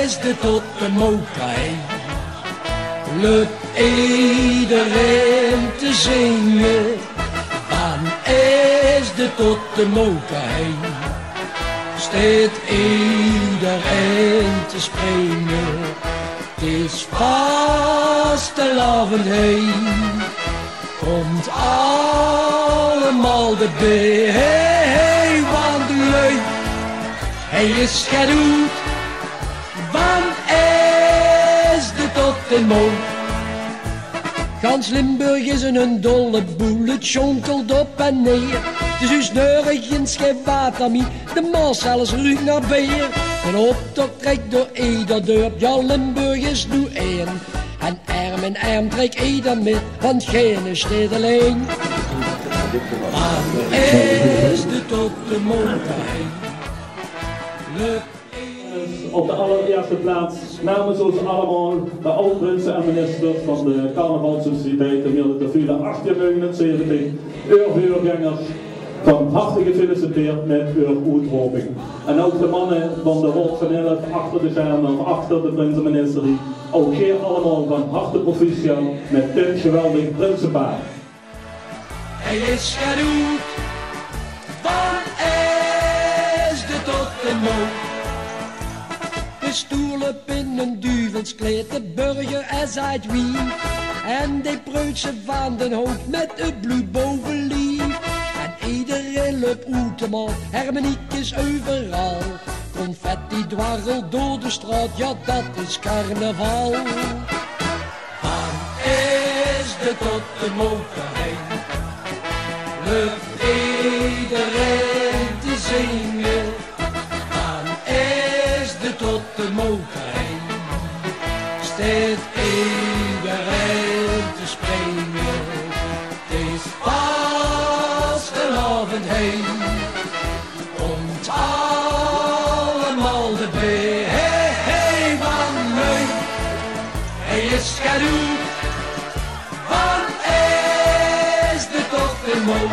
is de tot de mokai. Lukt iedereen te zingen, van is de tot de mokai. Steekt iedereen te springen, het is vastelavond heen. Komt allemaal erbij, hey, want leuk, hij is gedoet, want is de tot de mooi. Gans Limburg is een dolle boel, het jonkelt op en neer. Het is dus neurigjes geen water meer, de maas zelfs ruikt naar beer. Een optocht trekt door ieder dorp, ja Limburg is nu één. En arm in arm trekt ieder met, want geen steed alleen. Maar is de tot de mooi. Op de allereerste plaats namens ons allemaal de oud-prinsen en ministers van de carnavalsociëteiten hier te vieren 1879 vuurgangers van harte gefeliciteerd met uw uitroping. En ook de mannen van de Hof van 11 achter de schermen of achter de prinsenministerie, ook hier allemaal van harte proficiat met dit geweldig prinsenpaar. Hij is gedoet, want is de tot de mooi. De stoelen in een duvelskleed, de burger is uit Wien. En die preutsen van den hoofd met het bloed bovenlief. En iedereen loopt uit de man, hermeniekjes overal. Confetti dwarrelt door de straat, ja dat is carnaval. Van is de tot de mokerheen, lukt iedereen te zingen. Van is de tot de mokerheen, steekt iedereen te springen. Het is vastelavond heen, komt allemaal erbij. Hey, hey, wat leuk, hij is gedoet, van is de tot de mooi.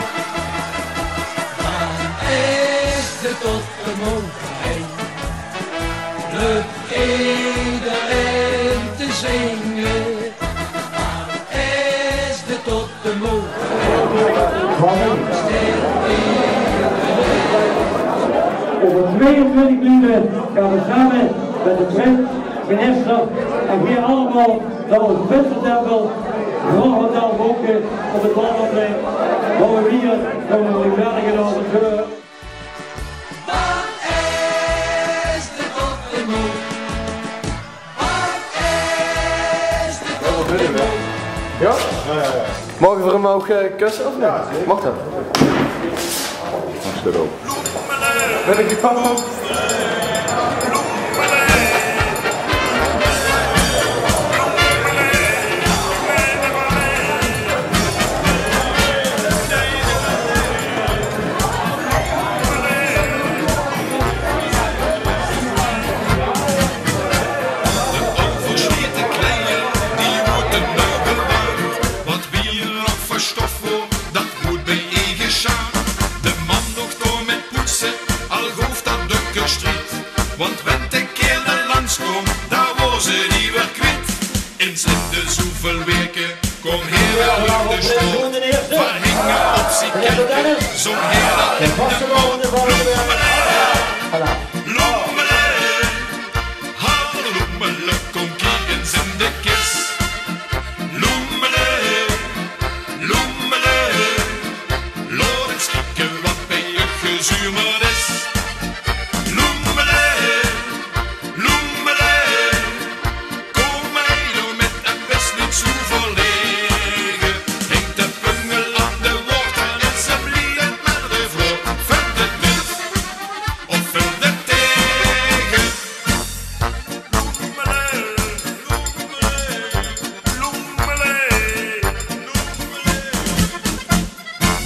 Van is de tot de mooi. Lukt iedereen te zingen, van is de tot de mooi. Over 22 minuten gaan we samen met de prins, minister en hier allemaal naar ons Wintertempel, Grand Hotel Bonke op het Wandelplein, waar we hier komen we verder gaan avonturen. Ja? Mogen we hem ook kussen of niet? Ja, mag dat? Mag erop. Ben ik je papa? Want wenn de keer langskomt, daar wordt ze die weer kwijt. In zitten zoveel weken, kom hier wel in de stoel. Verhingen op zich kijken, zo'n heerlijk in de mond. Loemele, halloemele, kom kijken in de kist. Loemele, loemele, laat eens kijken wat bij je gezuurd is.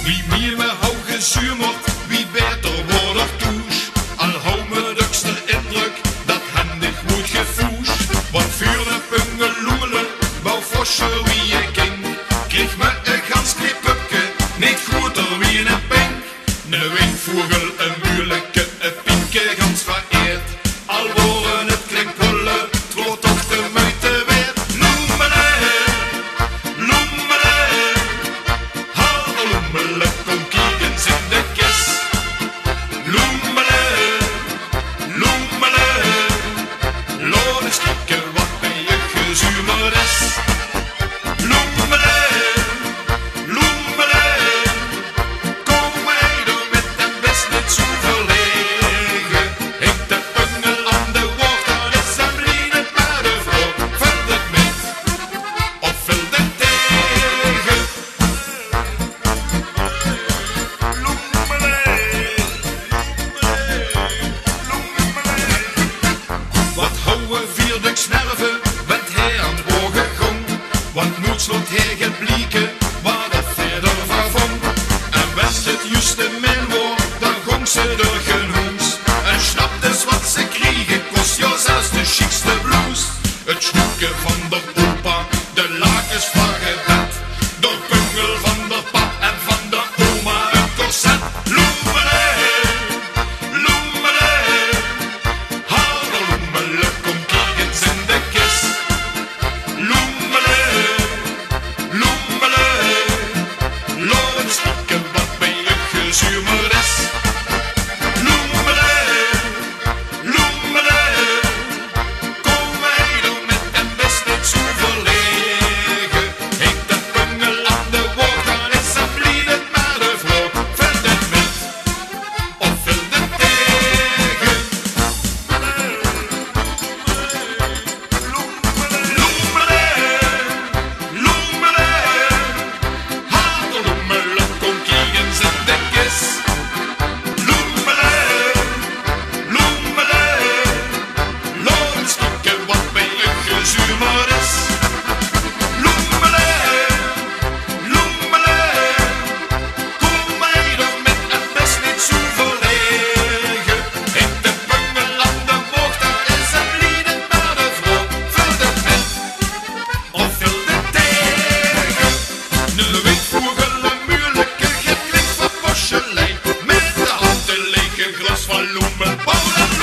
Wie meer me hou gezuurd, wie beter wordt toe. slot hergeblieken, waar dat verder van vond. En werd het juiste mijn woord, dan gong ze er genoems. En snapte wat ze kregen, kost jou zelfs de chicste blouse. Het snoeken van de opa, de lakens van gebed, de pungel van de pap en van de oma een corset. Loemele, loemele, haal de loemele, kom kijk eens in de kist. Loemele, loemele, laat het snoeken, wat ben je gezuurmeres. Loemele, loemele, kom wij er met en best niet zo verlegen. Heet de pungel aan de woord, dan is ze vlieden maar de vloog. Vult het met, of vult het tegen. Loemele, loemele, haal de loemele, kom kijk eens in de kist. Loemele, loemele, laat het snoeken, wat ben je gezuurmeres. Loemele, loemele, kom mij er met en best niet zo verlegen. Heet de pungel aan de bocht, daar is een vlieden naar de vloog. Vult het met, of vult het tegen. De windvogel, een muurlijke geklik van porselein, met de hand een lege glas van loemen, bouwen.